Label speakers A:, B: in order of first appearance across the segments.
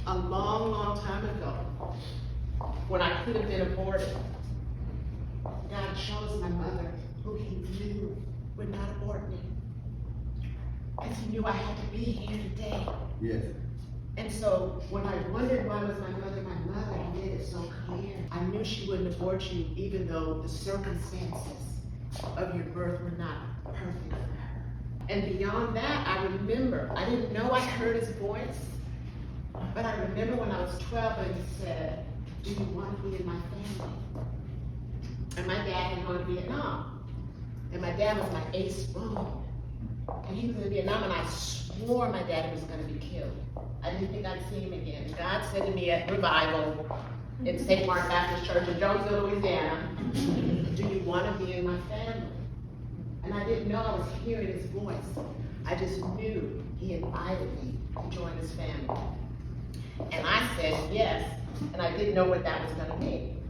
A: a long, long time ago, when I could have been aborted, God chose my mother, who he knew would not abort me. Because he knew I had to be here today.
B: Yes.
A: And so when I wondered why was my mother made it so clear. I knew she wouldn't abort you even though the circumstances of your birth were not perfect for her. And beyond that, I remember, I didn't know I heard his voice, but I remember when I was 12 and he said, do you want to be in my family? And my dad had gone to Vietnam. And my dad was my ace spoon. And he was in Vietnam, and I swore my dad was going to be killed. I didn't think I'd see him again. God said to me at revival in St. Mark Baptist Church in Jonesville, Louisiana, do you want to be in my family? And I didn't know I was hearing his voice. I just knew he invited me to join his family. And I said yes, and I didn't know what that was going to mean.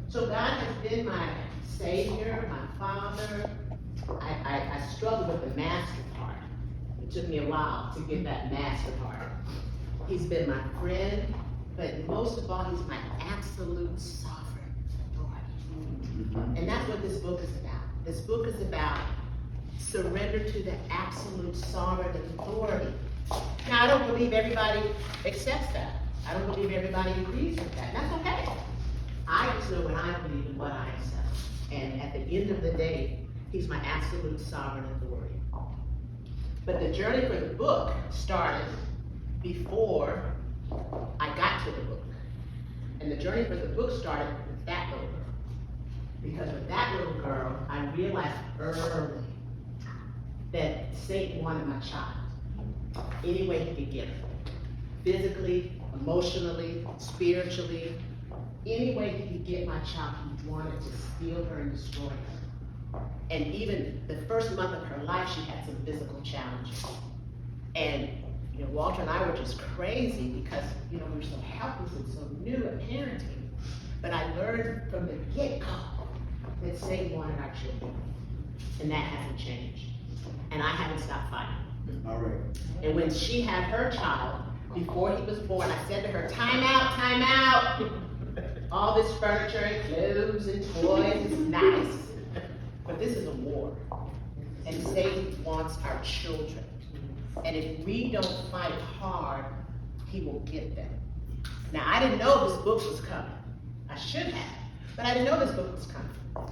A: So God has been my Savior, my Father. I struggled with the master part. It took me a while to get that master part. He's been my friend, but most of all, he's my absolute sovereign authority. And that's what this book is about. This book is about surrender to the absolute sovereign authority. Now, I don't believe everybody accepts that. I don't believe everybody agrees with that. That's okay. I just know what I believe and what I accept. And at the end of the day, he's my absolute sovereign authority. But the journey for the book started before I got to the book. And the journey for the book started with that little girl. Because with that little girl, I realized early that Satan wanted my child. Any way he could get her. Physically, emotionally, spiritually, any way he could get my child, he wanted to steal her and destroy her. And even the first month of her life, she had some physical challenges. And Walter and I were just crazy because we were so helpless and so new at parenting. But I learned from the get-go that Satan wanted our children. And that hasn't changed. And I haven't stopped fighting.
B: All right.
A: And when she had her child, before he was born, I said to her, time out, time out. All this furniture and clothes and toys is nice, but this is a war. And Satan wants our children. And if we don't fight hard, he will get them. Now, I didn't know this book was coming. I should have, but I didn't know this book was coming.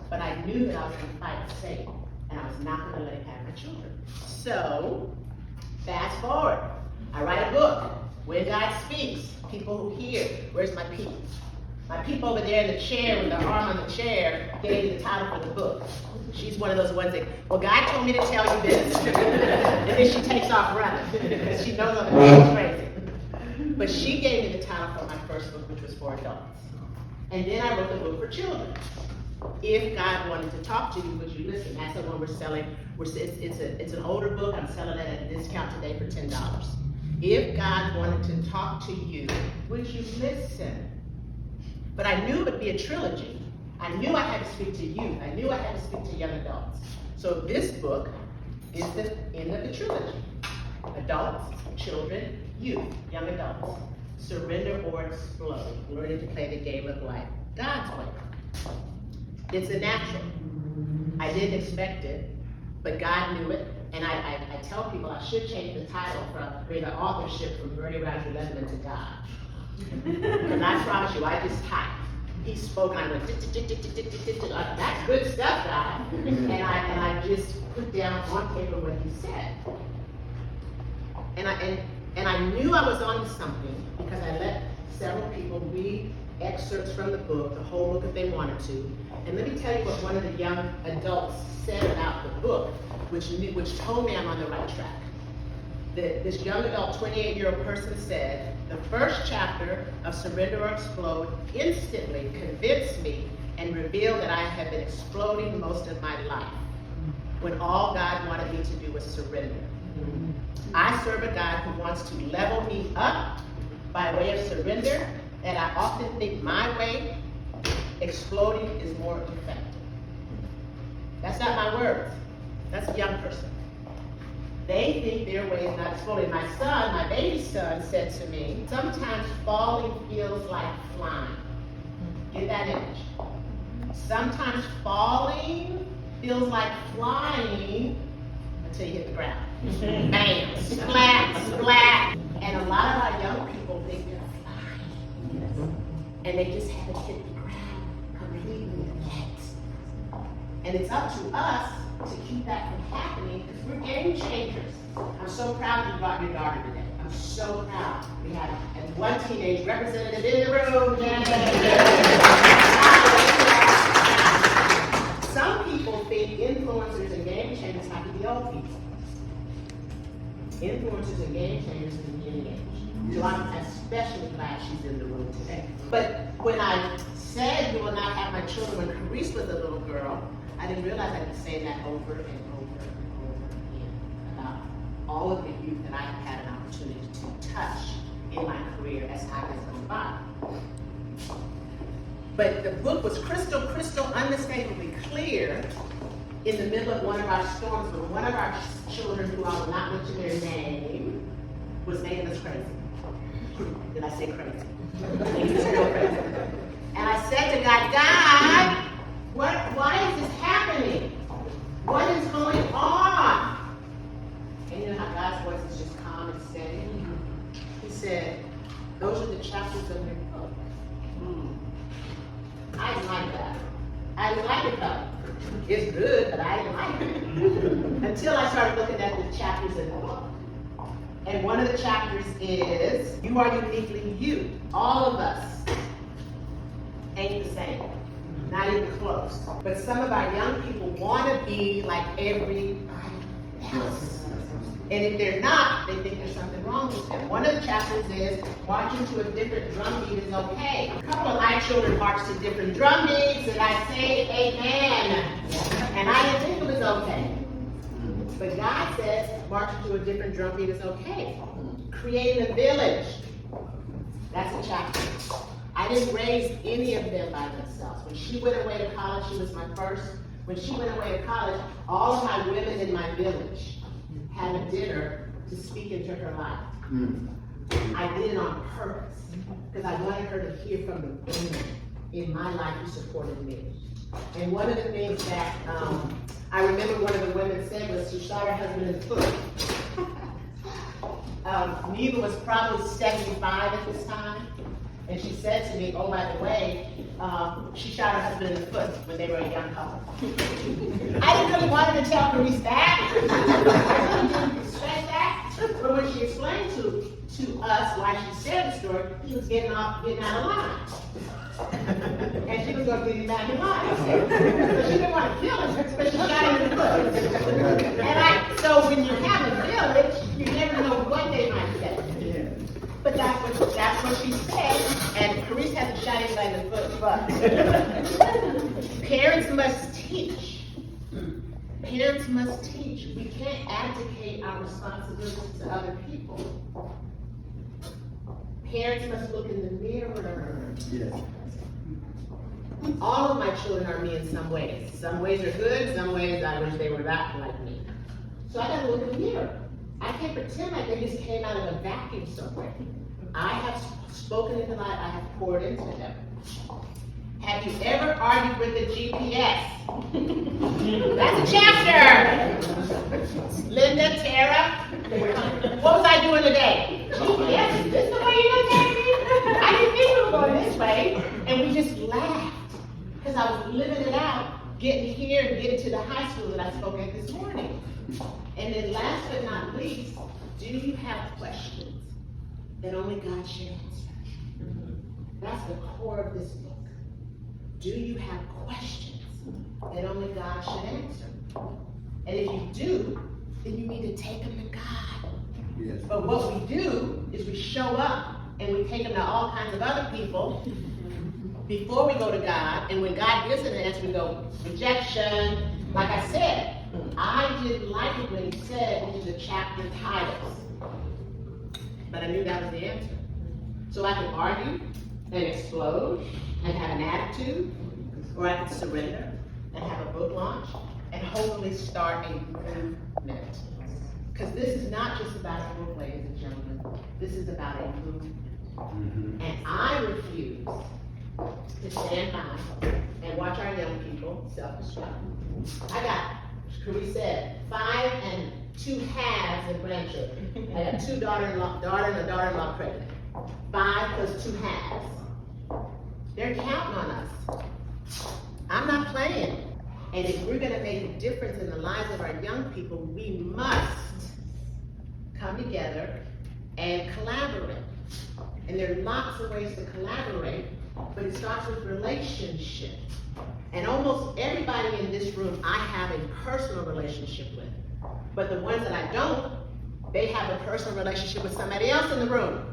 A: But I knew that I was going to fight Satan, and I was not going to let him have my children. So, fast forward. I write a book. When God speaks, people who hear. Where's my people? My people over there in the chair with their arm on the chair gave the title for the book. She's one of those ones that, well, God told me to tell you this. And then she takes off running because she knows I'm crazy. But she gave me the title for my first book, which was for adults. And then I wrote the book for children. If God wanted to talk to you, would you listen? That's the one we're selling. It's an older book. I'm selling it at a discount today for $10. If God wanted to talk to you, would you listen? But I knew it would be a trilogy. I knew I had to speak to youth. I knew I had to speak to young adults. So this book is the end of the trilogy. Adults, children, youth, young adults. Surrender or explode. Learning to play the game of life God's way. It's a natural. I didn't expect it, but God knew it. And I tell people I should change the title from the authorship from Bernie Roger Lebanon to God. And I promise you, I just typed. He spoke, and I went, that's good stuff, God. And I just put down on paper what he said. And I knew I was onto something because I let several people read excerpts from the book, the whole book if they wanted to. And let me tell you what one of the young adults said about the book, which told me I'm on the right track. This young adult, 28-year-old person said, the first chapter of Surrender or Explode instantly convinced me and revealed that I had been exploding most of my life when all God wanted me to do was surrender. I serve a God who wants to level me up by way of surrender, and I often think my way, exploding, is more effective. That's not my words. That's a young person. They think their way is not fully. My son, my baby son, said to me, sometimes falling feels like flying. Get that image. Sometimes falling feels like flying until you hit the ground. Bam, splat, splat. And a lot of our young people think they're flying. And they just haven't hit the ground completely yet. And it's up to us to keep that from happening because we're game changers. I'm so proud you brought your daughter today. I'm so proud. We have one teenage representative in the room. Some people think influencers and game changers have to be old people. Influencers and game changers can be any age. So I'm especially glad she's in the room today. But when I said you will not have my children when Carice was a little girl, I didn't realize I'd be saying that over and over and over again about all of the youth that I've had an opportunity to touch in my career as time has gone by. But the book was crystal, unmistakably clear in the middle of one of our storms, but one of our children, who I will not mention their name, was making us crazy. Did I say crazy? He was real crazy. And I said to God, why is this happening? What is going on? And you know how God's voice is just calm and steady? He said, those are the chapters of your book. I didn't like that. I didn't like it though. It's good, but I didn't like it. Until I started looking at the chapters in the book. And one of the chapters is, you are uniquely you. All of us ain't the same. Not even close. But some of our young people want to be like everybody else. And if they're not, they think there's something wrong with them. One of the chapters is, marching to a different drum beat is okay. A couple of my children march to different drum beats, and I say amen. And I didn't think it was okay. But God says, marching to a different drum beat is okay. Creating a village, that's a chapter. I didn't raise any of them by themselves. When she went away to college, she was my first. When she went away to college, all of my women in my village had a dinner to speak into her life. I did it on purpose because I wanted her to hear from the women in my life who supported me. And one of the things that I remember one of the women said was she shot her husband in the foot. Neva was probably 75 at this time. And she said to me, oh, by the way, she shot her husband in the foot when they were a young couple. I didn't really want her to tell Carice that. I didn't expect that. But when she explained to us why she said the story, he was getting out of line. And she was going to get him back in line. So she didn't want to kill him, but she shot him in the foot. And so when you have a village, you never know what they might say. But that's what she said, and Carice hasn't shot anybody in the foot, but parents must teach. Parents must teach. We can't abdicate our responsibilities to other people. Parents must look in the mirror. Yes. All of my children are me in some ways. Some ways are good, some ways I wish they were not like me. So I gotta look in the mirror. I can't pretend like they just came out of a vacuum somewhere. I have spoken into life, I have poured into them. Have you ever argued with the GPS? That's a chapter. Linda, Tara, what was I doing today? GPS, is this the way you're gonna take me? I didn't think we were going this way. And we just laughed. Because I was living it out, getting here and getting to the high school that I spoke at this morning. And then last but not least, do you have questions that only God should answer? That's the core of this book. Do you have questions that only God should answer? And if you do, then you need to take them to God. Yes. But what we do is we show up and we take them to all kinds of other people before we go to God. And when God gives an answer, we go, rejection. Like I said, I didn't like it when he said these are the chapter titles. But I knew that was the answer. So I could argue and explode and have an attitude, or I could surrender and have a book launch and hopefully start a movement. Because this is not just about a book, ladies and gentlemen. This is about a movement. And I refuse to stand by and watch our young people self-destruct. I got, Cherie said, 5 and 2 halves in grandchildren. I got 2 daughter and a daughter-in-law pregnant. 5 plus 2 halves. They're counting on us. I'm not playing. And if we're gonna make a difference in the lives of our young people, we must come together and collaborate. And there are lots of ways to collaborate, but it starts with relationship. And almost everybody in this room, I have a personal relationship with. But the ones that I don't, they have a personal relationship with somebody else in the room.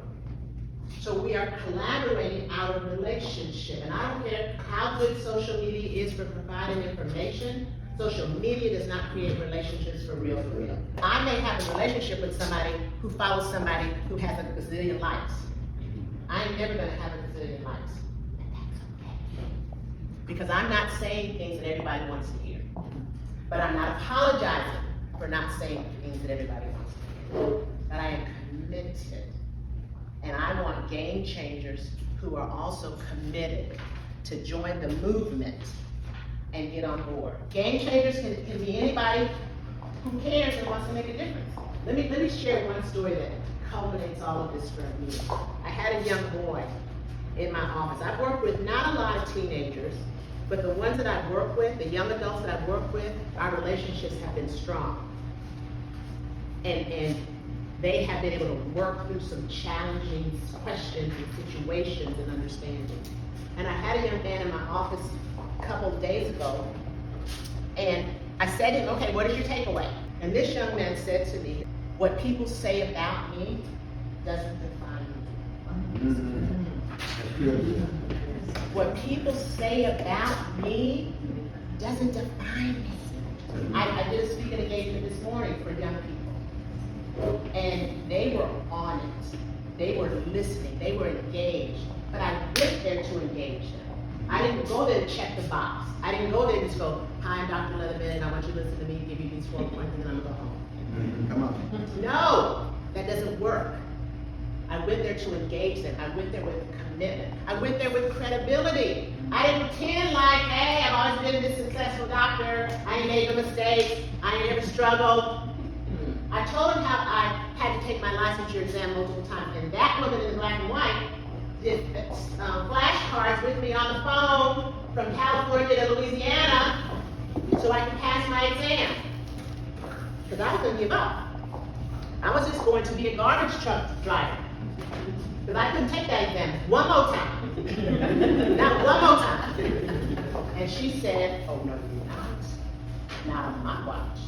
A: So we are collaborating out of relationship. And I don't care how good social media is for providing information, social media does not create relationships for real, for real. I may have a relationship with somebody who follows somebody who has a gazillion likes. I ain't never gonna have a gazillion likes. And that's okay. Because I'm not saying things that everybody wants to hear. But I'm not apologizing for not saying things that everybody wants to hear. But I am committed. And I want game changers who are also committed to join the movement and get on board. Game changers can be anybody who cares and wants to make a difference. Let me share one story that culminates all of this for me. I had a young boy in my office. I've worked with not a lot of teenagers, but the ones that I've worked with, the young adults that I've worked with, our relationships have been strong. And they have been able to work through some challenging questions and situations and understanding. And I had a young man in my office a couple of days ago, and I said to him, okay, what is your takeaway? And this young man said to me, what people say about me doesn't define me. What people say about me doesn't define me. I did a speaking engagement this morning for young people. And they were on it. They were listening. They were engaged. But I went there to engage them. I didn't go there to check the box. I didn't go there to just go, hi, I'm Dr. Leatherman, and I want you to listen to me, give you these 4 points, and then I'm gonna go home.
B: Come on.
A: No, that doesn't work. I went there to engage them. I went there with commitment. I went there with credibility. I didn't pretend like, hey, I've always been this successful doctor. I ain't made no mistakes. I ain't ever struggled. I told him how I had to take my licensure exam multiple times, and that woman in black and white did flashcards with me on the phone from California to Louisiana so I could pass my exam. Because I was going to give up. I was just going to be a garbage truck driver. Because I couldn't take that exam one more time. Not one more time. And she said, oh no, you're not. Not on my watch.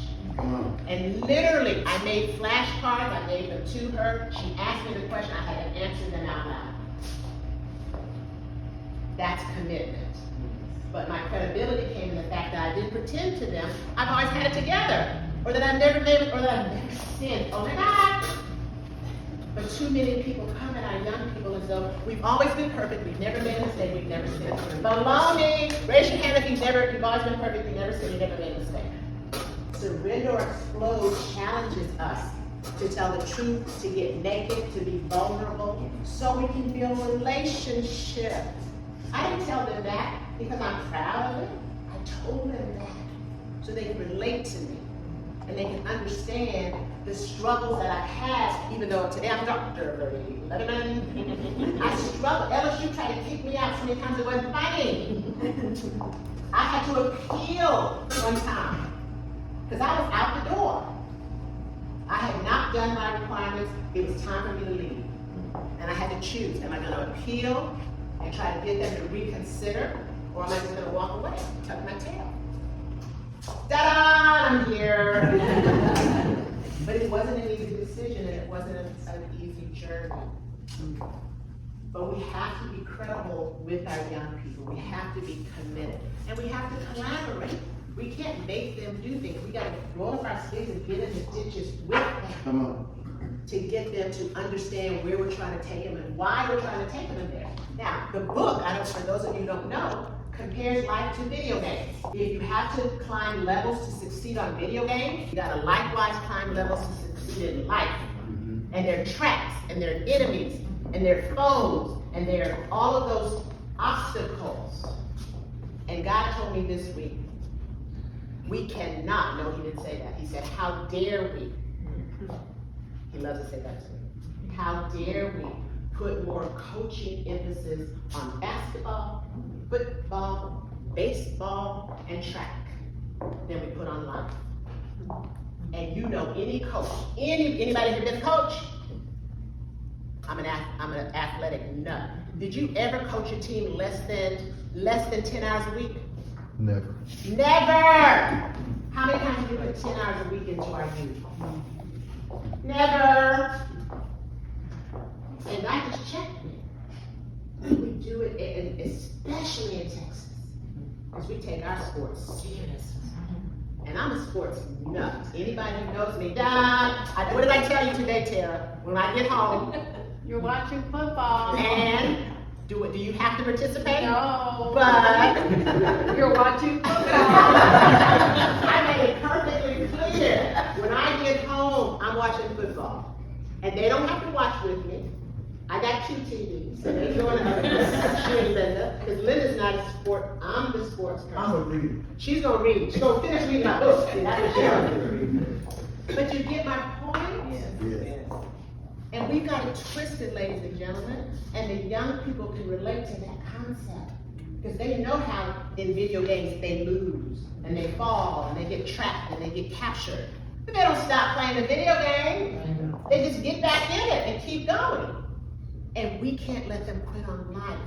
A: And literally, I made flashcards, I gave them to her. She asked me the question, I had to answer them out loud. That's commitment. But my credibility came in the fact that I didn't pretend to them I've always had it together, or that I've never made it, or that I've never sinned. Oh my God! But too many people come at our young people as though we've always been perfect, we've never made a mistake, we've never sinned. Baloney! Raise your hand if you've always been perfect, you've never sinned, you've never made a mistake. Surrender or Explode challenges us to tell the truth, to get naked, to be vulnerable, so we can build relationship. I didn't tell them that because I'm proud of it. I told them that so they can relate to me and they can understand the struggles that I had, even though today I'm Dr. Leatherman. I struggled. LSU tried to kick me out so many times it wasn't funny. I had to appeal one time. Because I was out the door. I had not done my requirements. It was time for me to leave. And I had to choose. Am I going to appeal and try to get them to reconsider? Or am I just going to walk away, tuck my tail? Ta-da! I'm here. But it wasn't an easy decision and it wasn't an easy journey. But we have to be credible with our young people. We have to be committed. And we have to collaborate. We can't make them do things. We got to roll up our sleeves and get in the ditches with them to get them to understand where we're trying to take them and why we're trying to take them in there. Now, the book, for those of you who don't know, compares life to video games. If you have to climb levels to succeed on video games, you gotta likewise climb levels to succeed in life. And there are traps, and there are enemies, and there are foes, and there are all of those obstacles. And God told me this week, we cannot, no, he didn't say that. He said, how dare we? He loves to say that to me. How dare we put more coaching emphasis on basketball, football, baseball, and track than we put on life. And you know any coach, anybody here been a coach? I'm an athletic nut. Did you ever coach a team less than 10 hours a week?
B: Never.
A: Never! How many times have you put 10 hours a week into our youth? Never! And God just checked me. We do it, and especially in Texas, because we take our sports serious. And I'm a sports nut. Anybody who knows me, what did I tell you today, Tara? When I get home,
C: You're watching football.
A: and do you have to participate?
C: No.
A: But
C: You're watching football.
A: I made it perfectly clear. When I get home, I'm watching football. And they don't have to watch with me. I got 2 TVs, so they go in she and Linda, because Linda's not a sport, I'm the sports person.
B: I'm a reader.
A: She's gonna read, she's gonna finish reading my book. That's what she's gonna do. But you get my point?
B: Yes.
A: And we've got it twisted, ladies and gentlemen, and the young people can relate to that concept. Because they know how in video games they lose, and they fall, and they get trapped, and they get captured. But they don't stop playing the video game. They just get back in it and keep going. And we can't let them quit on life.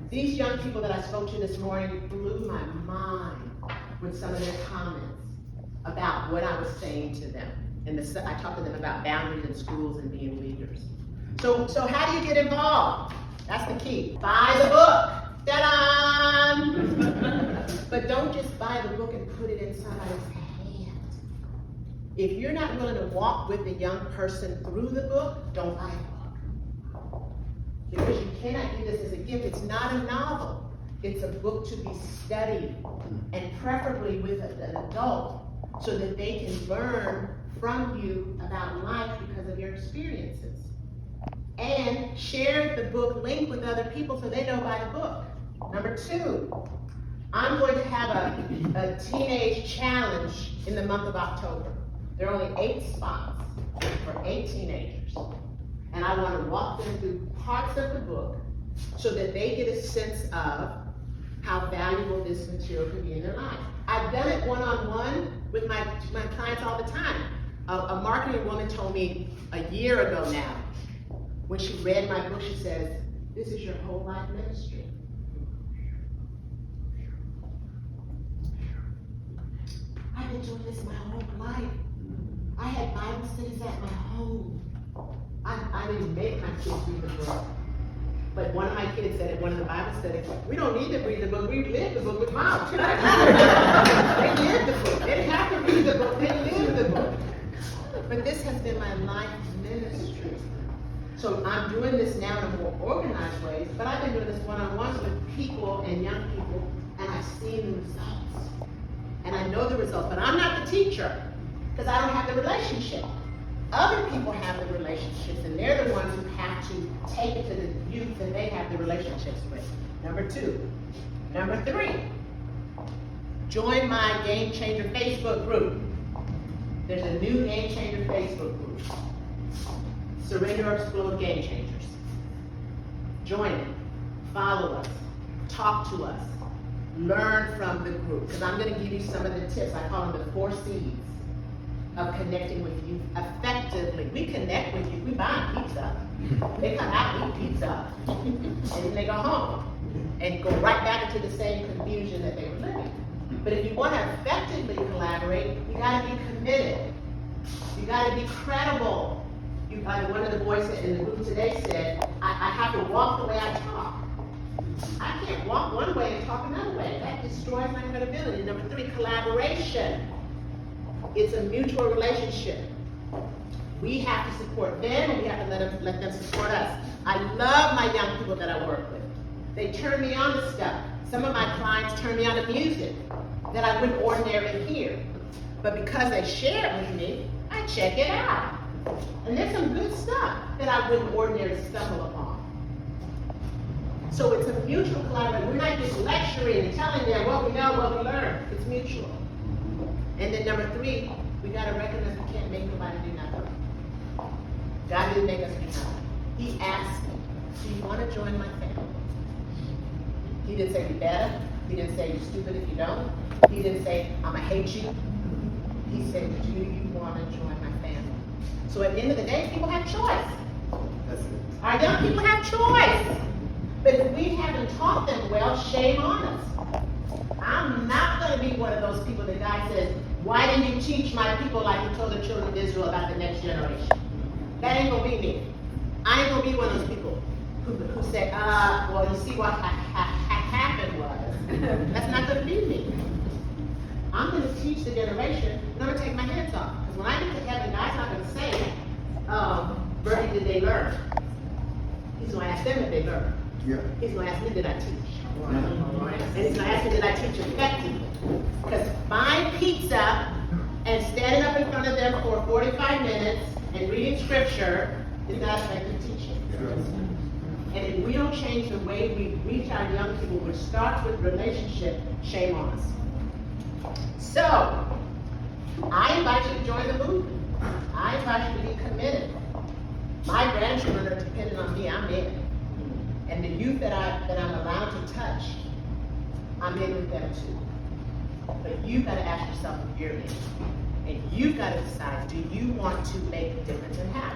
A: These young people that I spoke to this morning blew my mind with some of their comments about what I was saying to them. And I talked to them about boundaries in schools and being leaders. So how do you get involved? That's the key. Buy the book. Ta-da! But don't just buy the book and put it in somebody's hand. If you're not willing to walk with the young person through the book, don't buy it. Because you cannot do this as a gift. It's not a novel. It's a book to be studied, and preferably with an adult, so that they can learn from you about life because of your experiences. And share the book link with other people so they know about the book. Number 2, I'm going to have a teenage challenge in the month of October. There are only 8 spots for 8 teenagers. And I want to walk them through parts of the book so that they get a sense of how valuable this material could be in their life. I've done it one-on-one with my clients all the time. A marketing woman told me a year ago now, when she read my book, she says, this is your whole life ministry. I've been doing this my whole life. I had Bible studies at my home. I didn't make my kids read the book. But one of my kids said at one of the Bible studies, we don't need to read the book, we live the book with Mom. They live the book. They didn't have to read the book, they live the book. But this has been my life ministry. So I'm doing this now in a more organized way, but I've been doing this one-on-ones with people and young people, and I've seen the results. And I know the results, but I'm not the teacher, because I don't have the relationship. Other people have the relationships, and they're the ones who have to take it to the youth that they have the relationships with. Number 2. Number 3, join my Game Changer Facebook group. There's a new Game Changer Facebook group. Surrender or Explode Game Changers. Join it. Follow us. Talk to us. Learn from the group. Because I'm going to give you some of the tips. I call them the 4 C's of connecting with you effectively. We connect with you. We buy pizza. They come out, eat pizza, and then they go home and go right back into the same confusion that they were living. But if you want to effectively collaborate, you got to be committed. You got to be credible. One of the boys in the group today said, I have to walk the way I talk. I can't walk one way and talk another way. That destroys my credibility. Number 3, collaboration. It's a mutual relationship. We have to support them, and we have to let them support us. I love my young people that I work with. They turn me on to stuff. Some of my clients turn me on to music that I wouldn't ordinarily hear. But because they share it with me, I check it out. And there's some good stuff that I wouldn't ordinarily stumble upon. So it's a mutual collaboration. We're not just lecturing and telling them what we know, what we learn. It's mutual. And then number 3, we gotta recognize we can't make nobody do nothing. God didn't make us do nothing. He asked me, do you wanna join my family? He didn't say you better. He didn't say you're stupid if you don't. He didn't say I'ma hate you. He said, do you wanna join my family? So at the end of the day, people have choice.
B: That's it.
A: Our young people have choice. But if we haven't taught them well, shame on us. I'm not going to be one of those people that God says, why didn't you teach my people like you told the children of Israel about the next generation? That ain't going to be me. I ain't going to be one of those people who say, well, you see what happened was. That's not going to be me. I'm going to teach the generation, and I'm going to take my hands off. Because when I get to heaven, God's not going to say, Bertie, did they learn? He's going to ask them if they learned.
B: Yeah.
A: He's going to ask me, did I teach? And he's going to ask me, did I teach effectively? Because buying pizza and standing up in front of them for 45 minutes and reading scripture is not effective teaching. And if we don't change the way we reach our young people, which starts with relationship, shame on us. So, I invite you to join the movement. I invite you to be committed. My grandchildren are dependent on me, I'm in. And the youth that I'm allowed to touch, I'm in with them too. But you've got to ask yourself if you're in. And you've got to decide, do you want to make a difference in how?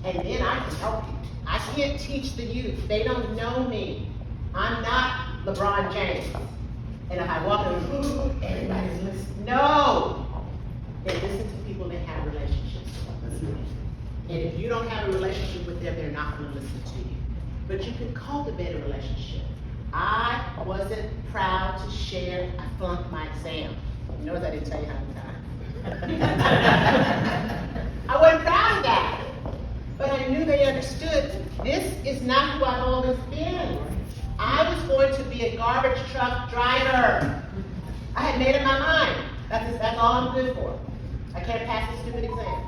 A: And then I can help you. I can't teach the youth. They don't know me. I'm not LeBron James. And if I walk in the room, everybody's listening. No! They listen to people that have relationships. And if you don't have a relationship with them, they're not going to listen to you. But you can cultivate a relationship. I wasn't proud to share, I flunked my exam. You notice I didn't tell you how many times. I wasn't proud of that. But I knew they understood, this is not who I've always been. I was going to be a garbage truck driver. I had made up my mind. That's all I'm good for. I can't pass this stupid exam.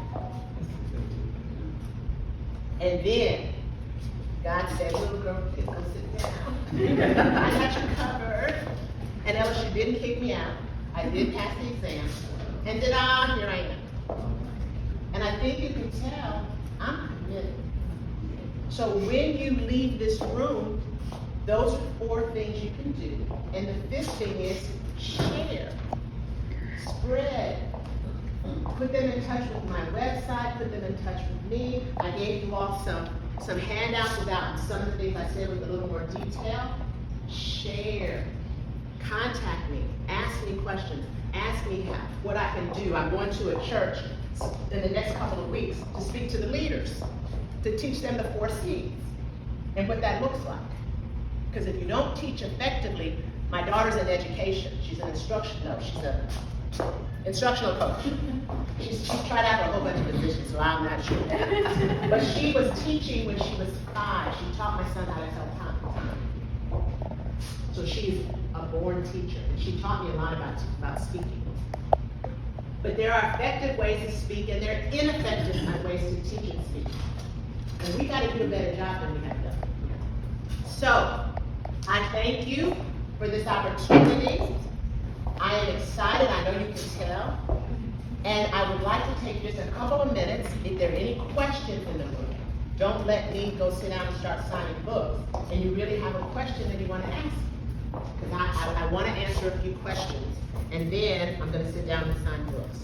A: And then, God said, little girl, please go sit down. I got you covered. And LSU didn't kick me out. I did pass the exam. And then, here I am. And I think you can tell I'm committed. So when you leave this room, those are 4 things you can do. And the 5th thing is share, spread. Put them in touch with my website, put them in touch with me. I gave you all some handouts about some of the things I said with a little more detail. Share, contact me, ask me questions, ask me what I can do. I'm going to a church in the next couple of weeks to speak to the leaders, to teach them the 4 C's and what that looks like. Because if you don't teach effectively, my daughter's in education. She's an instructional coach. She's tried out for a whole bunch of positions, so I'm not sure. But she was teaching when she was 5. She taught my son how to tell time. So she's a born teacher, and she taught me a lot about speaking. But there are effective ways to speak, and there are ineffective ways to teach and speak. And we got to do a better job than we have done. So, I thank you for this opportunity. I am excited, I know you can tell. And I would like to take just a couple of minutes, if there are any questions in the room. Don't let me go sit down and start signing books, and you really have a question that you want to ask. Because I want to answer a few questions, and then I'm going to sit down and sign books.